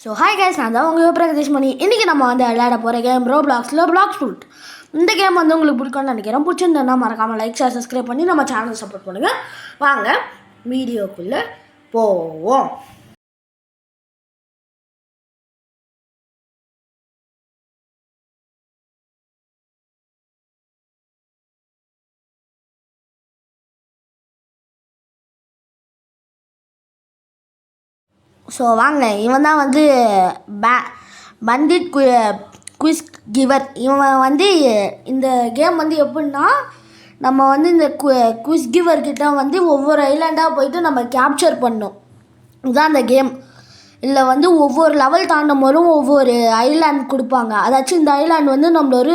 So hi guys, நான் தான் உங்கள் பிரகதீஷ் மணி. இன்றைக்கி நம்ம வந்து விளையாட போகிற கேம் ரோப்ளாக்ஸில் பிளாக் ஃப்ரூட். இந்த கேம் வந்து உங்களுக்கு பிடிக்கும்னு நினைக்கிறேன். பிடிச்சிருந்தேன்னா மறக்காமல் லைக் ஷேர் சப்ஸ்கிரைப் பண்ணி நம்ம சேனல் சப்போர்ட் பண்ணுங்கள். வாங்க வீடியோக்குள்ளே போவோம். ஸோ வாங்க, இவன் தான் வந்து பண்டிட் குவிஸ் கிவர். இவன் வந்து இந்த கேம் வந்து எப்படின்னா, நம்ம வந்து இந்த குவிஸ் கிவர்கிட்ட வந்து ஒவ்வொரு ஐலாண்டாக போயிட்டு நம்ம கேப்சர் பண்ணோம். இதுதான் அந்த கேம். இல்லை வந்து ஒவ்வொரு லெவல் தாண்டும் போதும் ஒவ்வொரு ஐலாண்ட் கொடுப்பாங்க. அதாச்சும் இந்த ஐலாண்ட் வந்து நம்மளோட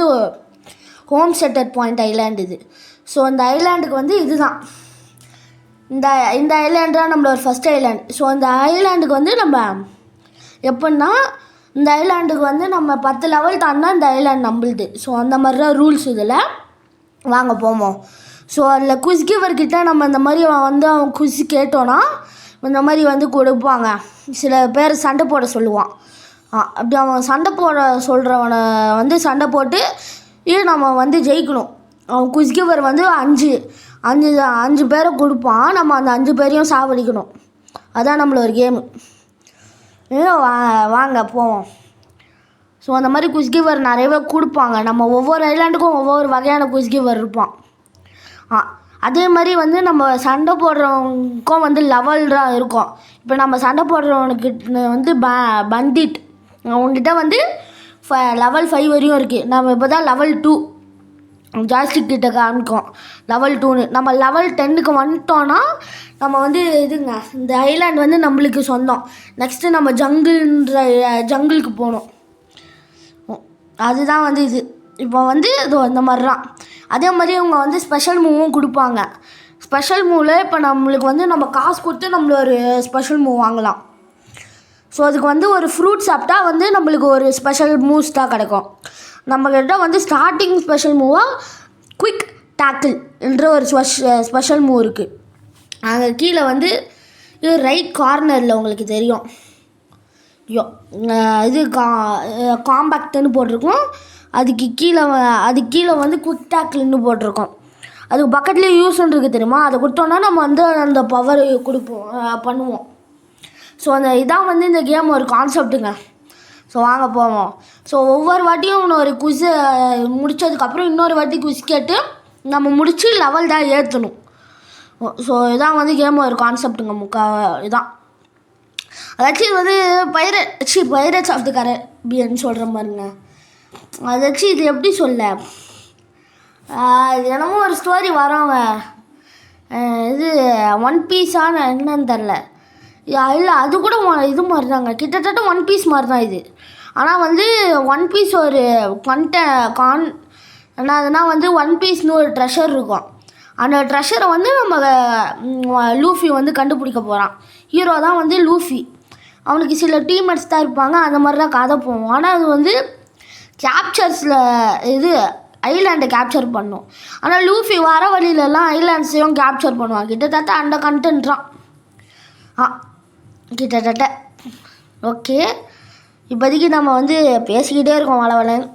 ஹோம் செட்டர் பாயிண்ட் ஐலாண்ட் இது. ஸோ அந்த ஐலாண்டுக்கு வந்து இதுதான் இந்த ஐலாண்டு தான் நம்மளோட ஃபஸ்ட் ஐலாண்ட். ஸோ அந்த ஐலாண்டுக்கு வந்து நம்ம எப்படின்னா, இந்த ஐலாண்டுக்கு வந்து நம்ம 10 லெவல் தாண்டினா இந்த ஐலாண்ட் நம்மளுது. ஸோ அந்த மாதிரி தான் ரூல்ஸ் இதில். வாங்க போவோம். ஸோ அதில் குவிஸ் கிவர்கிட்ட நம்ம இந்த மாதிரி வந்து அவன் குவிஸ் கேட்டோன்னா இந்த மாதிரி வந்து கொடுப்பாங்க. சில பேர் சண்டை போட சொல்லுவான். அப்படி அவன் சண்டை போட சொல்கிறவனை வந்து சண்டை போட்டு நம்ம வந்து ஜெயிக்கணும். அவன் குவிஸ் கிவர் வந்து அஞ்சு பேரை கொடுப்பான். நம்ம அந்த 5 பேரையும் சாவடிக்கணும். அதான் நம்மளோட கேமு. வாங்க போவோம். ஸோ அந்த மாதிரி குவிஸ் கிவர் நிறையவே கொடுப்பாங்க. நம்ம ஒவ்வொரு ஐலாண்டுக்கும் ஒவ்வொரு வகையான குவிஸ் கிவர் இருப்பான். அதே மாதிரி வந்து நம்ம சண்டை போடுறவனுக்கும் வந்து லெவல் தான் இருக்கும். இப்போ நம்ம சண்டை போடுறவனுக்கு வந்து பண்டிட் அவங்ககிட்ட வந்து லெவல் 5 வரையும் இருக்குது. நம்ம இப்போ தான் லெவல் 2 ஜாஸ்டிக் கிட்ட காமிக்கும் லெவல் 2ன்னு. நம்ம லெவல் 10க்கு வந்துட்டோன்னா நம்ம வந்து இந்த ஐலாண்ட் வந்து நம்மளுக்கு சொந்தம். நெக்ஸ்ட்டு நம்ம ஜங்கிளுக்கு போகணும். அதுதான் வந்து இது. இப்போ வந்து இது அந்த மாதிரி தான். அதே மாதிரி அவங்க வந்து ஸ்பெஷல் மூவும் கொடுப்பாங்க. ஸ்பெஷல் மூவில் இப்போ நம்மளுக்கு வந்து நம்ம காசு கொடுத்து நம்மள ஒரு ஸ்பெஷல் மூவ் வாங்கலாம். ஸோ அதுக்கு வந்து ஒரு ஃப்ரூட் சாப்பிட்டா வந்து நம்மளுக்கு ஒரு ஸ்பெஷல் மூவ்ஸ் தான் கிடைக்கும். நம்மக்கிட்ட வந்து ஸ்டார்டிங் ஸ்பெஷல் மூவாக குவிக் டேக்கிள் என்ற ஒரு ஸ்பெஷல் மூவ் இருக்குது. அங்கே கீழே வந்து இது ரைட் கார்னரில் உங்களுக்கு தெரியும். இது காம்பேக்ட்னு போட்டிருக்கோம். அதுக்கு கீழே வந்து குவிக் டேக்கிள்னு போட்டிருக்கோம். அதுக்கு பக்கத்துலேயே யூஸ்ன்னு இருக்குது தெரியுமா? அதை கொடுத்தோன்னா நம்ம வந்து அந்த பவர் பண்ணுவோம். ஸோ இதான் வந்து இந்த கேம் ஒரு கான்செப்ட்டுங்க. ஸோ வாங்க போவோம். ஸோ ஒவ்வொரு வாட்டியும் இன்னொரு குவிஸை முடித்ததுக்கப்புறம் இன்னொரு வாட்டி குவிஸ் கேட்டு நம்ம முடித்து லெவல் தான் ஏற்றணும். ஸோ இதான் வந்து கேம் ஒரு கான்செப்ட்டுங்க. இதான் அதாச்சும் இது வந்து பைரட்ஸ் ஆஃப் தி கரீபியன் சொல்கிற மாதிரிங்க. அதாச்சும் இது எப்படி சொல்ல, இது என்னமோ ஒரு ஸ்டோரி வரோங்க. இது ஒன் பீஸான என்னன்னு தெரில. இல்லை அது கூட இது மாதிரி தாங்க. கிட்டத்தட்ட ஒன் பீஸ் மாதிரி தான் இது. ஆனால் வந்து ஒன் பீஸ் ஒரு என்னதுன்னா வந்து ஒன் பீஸ்னு ஒரு ட்ரெஷர் இருக்கும். அந்த ட்ரெஷரை வந்து நம்ம லூஃபி வந்து கண்டுபிடிக்க போகிறான். ஹீரோ தான் வந்து லூஃபி. அவனுக்கு சில டீம்மேட்ஸ் தான் இருப்பாங்க. அந்த மாதிரி தான் கதை போவோம். ஆனால் அது வந்து கேப்சர்ஸில் இது ஐலாண்டை கேப்சர் பண்ணும். ஆனால் லூஃபி வர வழியிலலாம் ஐலாண்ட்ஸையும் கேப்சர் பண்ணுவான். கிட்டத்தட்ட அந்த கண்டென்ட்றான். கிட்டத்தட்ட ஓகே. இப்போதைக்கு நம்ம வந்து பேசிக்கிட்டே இருக்கோம் வளவலன்னு.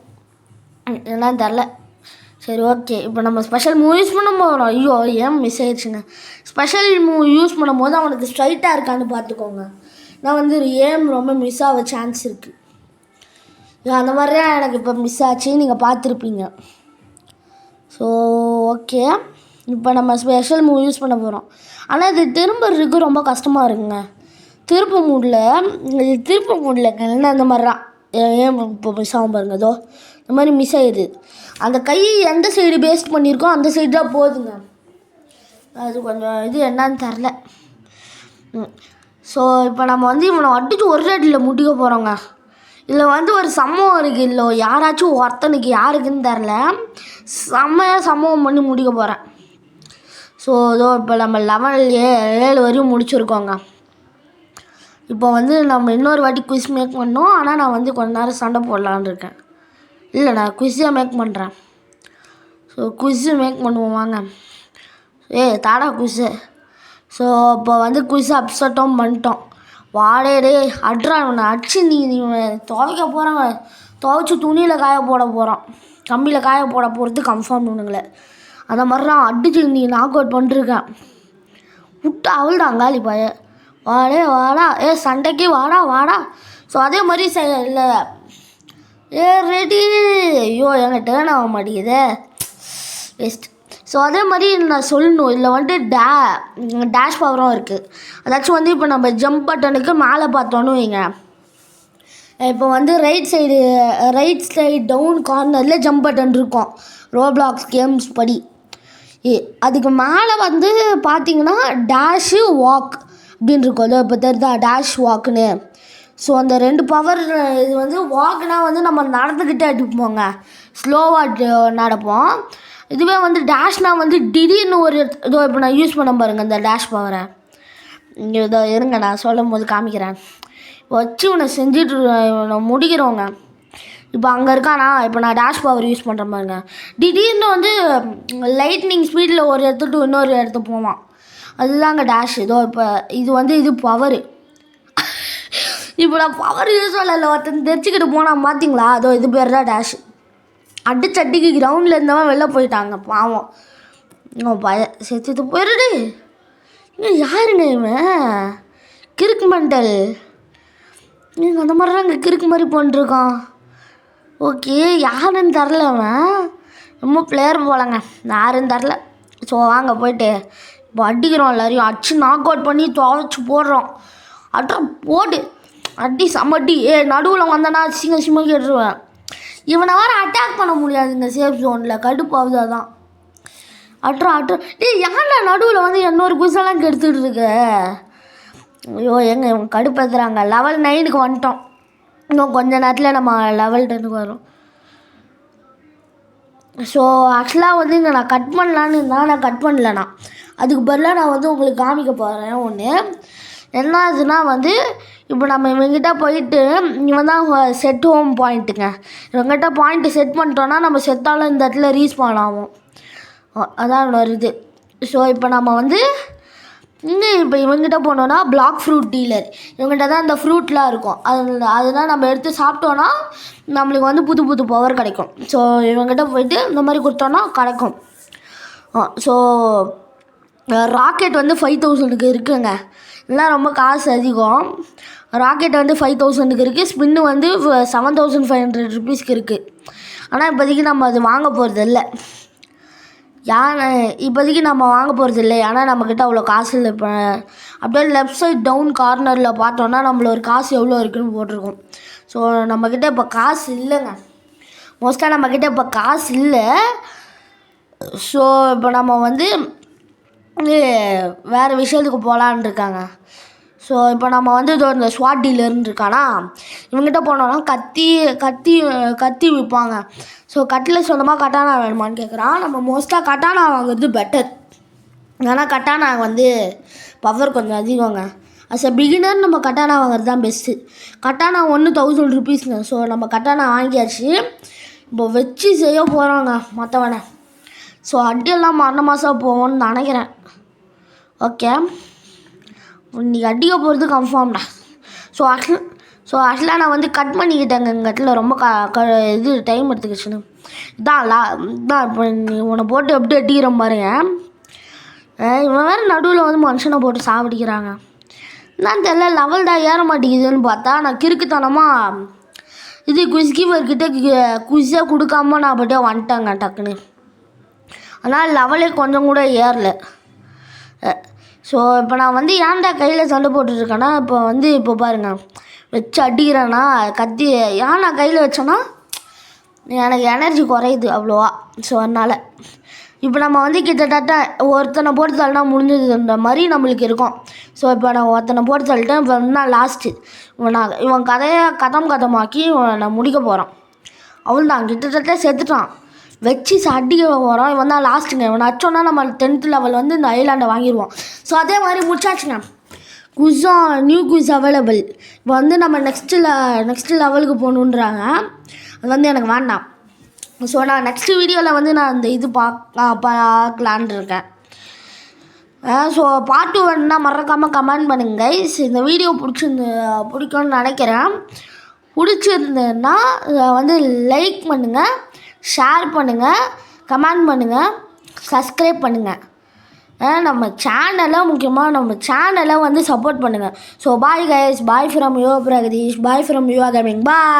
என்னன்னு தெரில. சரி ஓகே. இப்போ நம்ம ஸ்பெஷல் மூவ் யூஸ் பண்ண போகிறோம். ஐயோ ஏன் மிஸ் ஆயிடுச்சுங்க. ஸ்பெஷல் மூவ் யூஸ் பண்ணும்போது அவனுக்கு ஸ்ட்ரைட்டாக இருக்கான்னு பார்த்துக்கோங்க. நான் வந்து ஏம் ரொம்ப மிஸ் ஆக சான்ஸ் இருக்குது. அந்த மாதிரி தான் எனக்கு இப்போ மிஸ் ஆச்சு. நீங்கள் பார்த்துருப்பீங்க. So okay. இப்போ நம்ம ஸ்பெஷல் மூவ் யூஸ் பண்ண போகிறோம். ஆனால் இது திரும்புறதுக்கு ரொம்ப கஷ்டமாக இருக்குங்க. திருப்ப முடியல என்ன அந்த மாதிரி தான். ஏன் இப்போ மிஸ் ஆகும் பாருங்க. அதோ இந்த மாதிரி மிஸ் ஆகிடுது. அந்த கை எந்த சைடு பேஸ்ட் பண்ணியிருக்கோ அந்த சைடு தான் போகுதுங்க. அது கொஞ்சம் இது என்னன்னு தெரில. ஸோ இப்போ நம்ம வந்து இவனை அடிச்சு ஒரு அடியில் முடிக்க போகிறோங்க. இதில் வந்து ஒரு சம்பவம் இருக்குது. இல்லை யாராச்சும் ஒருத்தனுக்கு யாருக்குன்னு தெரில, செம்மையாக சம்பவம் பண்ணி முடிக்க போகிறேன். ஸோ இதோ இப்போ நம்ம லெவல் 7 வரையும் முடிச்சுருக்கோங்க. இப்போ வந்து நம்ம இன்னொரு வாட்டி குவிஸ் மேக் பண்ணோம். ஆனால் நான் வந்து கொஞ்ச நேரம் சண்டை போடலான்னு இருக்கேன். இல்லை, நான் குவிஸே மேக் பண்ணுறேன். ஸோ குவிஸு மேக் பண்ணுவோம் வாங்க. தாடா குவிஸு. ஸோ இப்போ வந்து குவிஸ் அப்செட்டும் பண்ணிட்டோம். வாடே டே அட்ரா இவனை அடிச்சு நீ துவைக்க போகிறாங்க, துவைச்சி துணியில் காய போட போகிறான், கம்பியில் காய போட போகிறது கன்ஃபார்ம் இவனுங்களை. அந்த மாதிரிலாம் அடிச்சு நீ நாக் அவுட் பண்ணிருக்கேன். விட்டு அவள் தான் அங்காளி பாய வாடே வாடா சண்டைக்கு வாடா வாடா. ஸோ அதே மாதிரி இல்லை ரெடி. ஐயோ எங்கள் டேர்ன் ஆக மாட்டேங்குதே, வேஸ்ட். ஸோ அதே மாதிரி நான் சொல்லணும், இதில் வந்துட்டு டேஷ் பவரும் இருக்குது. அதாச்சும் வந்து இப்போ நம்ம ஜம்ப் பட்டனுக்கு மேலே பார்த்தோன்னு வைங்க, இப்போ வந்து ரைட் சைடு டவுன் கார்னரில் ஜம்ப் பட்டன் இருக்கும் ரோப்ளாக்ஸ் கேம்ஸ் படி. அதுக்கு மேலே வந்து பார்த்தீங்கன்னா டேஷு வாக் அப்படின்னு இருக்கும். அது இப்போ தெரியுதா டேஷ் வாக்குன்னு. ஸோ அந்த 2 பவர். இது வந்து வாக்குனால் வந்து நம்ம நடந்துக்கிட்டே அடிப்போங்க, ஸ்லோவாக நடப்போம். இதுவே வந்து டேஷ்னால் வந்து திடீர்னு ஒரு இதோ இப்போ நான் யூஸ் பண்ண பாருங்கள் இந்த டேஷ் பவரை. இங்கே இதோ இருங்க நான் சொல்லும் போது காமிக்கிறேன். வச்சு இவனை செஞ்சுட்டு இவனை முடிக்கிறவங்க. இப்போ அங்கே இருக்கானா, இப்போ நான் டேஷ் பவர் யூஸ் பண்ணுற பாருங்க, திடீர்னு வந்து லைட்னிங் ஸ்பீடில் ஒரு இடத்துட்டு இன்னொரு இடத்துக்கு போவான். அதுதாங்க டேஷ். இதோ இப்போ இது பவரு. இப்போ நான் பவர் யூஸ் பண்ணல, ஒருத்தன் தெரிச்சுக்கிட்டு போனான் பார்த்தீங்களா, அதோ இது பேர் தான் டேஷ். அடிச்சட்டிக்கு கிரவுண்டில் இருந்தவன் வெளில போயிட்டாங்க பாவம். செத்துட்டு போயிடுடு. யாருங்க இவன் கிறுக்கு மண்டல்? நீங்கள் அந்த மாதிரி தான் இங்கே கிறுக்கு மாதிரி பண்ணிருக்கான். ஓகே யாருன்னு தரல, அவன் ரொம்ப பிளேயர் போலங்க, யாருன்னு தரல. ஸோ வாங்க போயிட்டு இப்போ அடிக்கிறோம், எல்லாரையும் அடிச்சு நாக் அவுட் பண்ணி துவைச்சி போடுறோம். போடு அடி சமட்டி. நடுவில் வந்தேன்னா சிம்ம கேட்டுருவேன். இவனை வேறு அட்டாக் பண்ண முடியாதுங்க சேஃப் ஜோனில், கடுப்பாகுது. அதான் யாரா நடுவில் வந்து இன்னொரு குசெல்லாம் கெடுத்துட்டு இருக்கு. ஐயோ எங்க இவங்க கடுப்பேற்றுறாங்க. லெவல் 9க்கு வந்துட்டோம், இன்னும் கொஞ்ச நேரத்தில் நம்ம லெவல் 10க்கு வரும். ஸோ ஆக்சுவலாக வந்து இங்கே நான் கட் பண்ணலான்னு இருந்தால் நான் கட் பண்ணலண்ணா, அதுக்கு பதிலாக நான் வந்து உங்களுக்கு காமிக்க போகிறேன் ஒன்று. என்ன ஆகுதுன்னா வந்து இப்போ நம்ம இவங்கிட்ட போயிட்டு இவன் தான் செட் ஹோம் பாயிண்ட்டுங்க. இவங்ககிட்ட பாயிண்ட்டு செட் பண்ணிட்டோன்னா நம்ம செத்தாலும் இந்த இடத்துல ரீஸ்பான் ஆகும், அதான் வருது. ஸோ இப்போ நம்ம வந்து இப்போ இவங்ககிட்ட போனோன்னா பிளாக் ஃப்ரூட் டீலர், இவங்ககிட்ட தான் இந்த ஃப்ரூட்லாம் இருக்கும். அதெல்லாம் நம்ம எடுத்து சாப்பிட்டோன்னா நம்மளுக்கு வந்து புது புது பவர் கிடைக்கும். ஸோ இவங்ககிட்ட போயிட்டு இந்த மாதிரி கொடுத்தோன்னா கிடைக்கும். ஸோ ராக்கெட் வந்து 5000க்கு இருக்குங்க, இதெல்லாம் ரொம்ப காசு அதிகம். ராக்கெட் வந்து 5000க்கு இருக்குது, ஸ்பின்னு வந்து 7500 ருபீஸ்க்கு இருக்குது. ஆனால் இப்போதைக்கு நம்ம அது வாங்க போகிறது இல்லை. இப்போதைக்கு நம்ம வாங்க போகிறது இல்லை, ஆனால் நம்மக்கிட்ட அவ்வளோ காசு இல்லை. இப்போ அப்படியே லெஃப்ட் சைட் டவுன் கார்னரில் பார்த்தோன்னா நம்மளோட காசு எவ்வளோ இருக்குதுன்னு போட்டிருக்கோம். ஸோ நம்மக்கிட்ட இப்போ காசு இல்லைங்க, மோஸ்ட்டாக நம்மக்கிட்ட இப்போ காசு இல்லை. ஸோ இப்போ நம்ம வந்து வேறு விஷயத்துக்கு போகலான்னு இருக்காங்க. ஸோ இப்போ நம்ம வந்து இதோ இந்த ஸ்வாட் டீலர்னு இருக்கானா, இவங்ககிட்ட போனோன்னா கத்தி விற்பாங்க. ஸோ கட்டில் சொந்தமாக கட்டானா வேணுமான்னு கேட்குறான். நம்ம மோஸ்ட்டாக கட்டானா வாங்குறது பெட்டர், ஏன்னா கட்டானா வந்து பவர் கொஞ்சம் அதிகங்க. அஸ் அ பிகினர் நம்ம கட்டானா வாங்குறது தான் பெஸ்ட்டு. கட்டானா 1000 ருபீஸ்ங்க. ஸோ நம்ம கட்டானா வாங்கியாச்சு, இப்போ வச்சு செய்ய போகிறோங்க மற்றவனை. ஸோ அடியெல்லாம் மரண மாதம் போவோம்னு நினைக்கிறேன். ஓகே இன்றைக்கி அடிக்க போகிறது கன்ஃபார்ம்டா. ஆக்சுவலாக நான் வந்து கட் பண்ணிக்கிட்டேங்க, எங்கள் இடத்துல ரொம்ப இது டைம் எடுத்துக்கிச்சுன்னு. இதான் இப்போ உன்னை போட்டு எப்படி அடிக்கிற பாருங்க. இவன் வேறு நடுவில் வந்து மனுஷனை போட்டு சாப்பிடிக்கிறாங்க. நான் தெரியல லெவல் தான் ஏற மாட்டேங்குதுன்னு பார்த்தா நான் கிறுக்குத்தனமாக இது குஸ்கிவர்கிட்ட குஸ்ஸை கொடுக்காம நான் அப்படியே வந்துட்டேங்க டக்குன்னு. அதனால் லெவலே கொஞ்சம் கூட ஏறல. ஸோ இப்போ நான் வந்து ஏன்டா கையில் சண்டை போட்டுட்ருக்கேன்னா, இப்போ பாருங்கள் வச்சு அடிக்கிறேன்னா கத்தி ஏன் நான் கையில் வச்சேன்னா எனக்கு எனர்ஜி குறையுது அவ்வளோவா. ஸோ அதனால் இப்போ நம்ம வந்து கிட்டத்தட்ட ஒருத்தனை போட்டு தள்ளினா முடிஞ்சதுன்ற மாதிரி நம்மளுக்கு இருக்கும். ஸோ இப்போ நான் ஒருத்தனை போட்டு தள்ளிட்டேன், இப்போ நான் லாஸ்ட்டு இவன் கதையை கதமாக்கி நான் முடிக்க போகிறான். அவள் தான் கிட்டத்தட்ட செத்துட்டான், வச்சு அடிக்க போகிறோம். இவன் தான் லாஸ்ட்டுங்க. இவன் அச்சோன்னா நம்ம 10th லெவல் வந்து இந்த ஐலாண்டை வாங்கிடுவோம். ஸோ அதே மாதிரி முடிச்சாச்சுங்க. New quiz available. இப்போ வந்து நம்ம நெக்ஸ்ட்டு லெவலுக்கு போகணுன்றாங்க, அது வந்து எனக்கு வேண்டாம். ஸோ நான் நெக்ஸ்ட்டு வீடியோவில் வந்து நான் இந்த இது பார்க்கலான் இருக்கேன். ஸோ பார்ட் 2 வேணுன்னா மறக்காமல் கமெண்ட் பண்ணுங்க கைஸ். இந்த வீடியோ பிடிக்கும்னு நினைக்கிறேன். பிடிச்சிருந்ததுன்னா வந்து லைக் பண்ணுங்கள், ஷேர் பண்ணுங்கள், கமெண்ட் பண்ணுங்கள், சப்ஸ்கிரைப் பண்ணுங்கள். நம்ம சேனலை வந்து சப்போர்ட் பண்ணுங்கள். So bye guys, bye from Yuva Pragatheesh, bye from Yuva gaming, bye.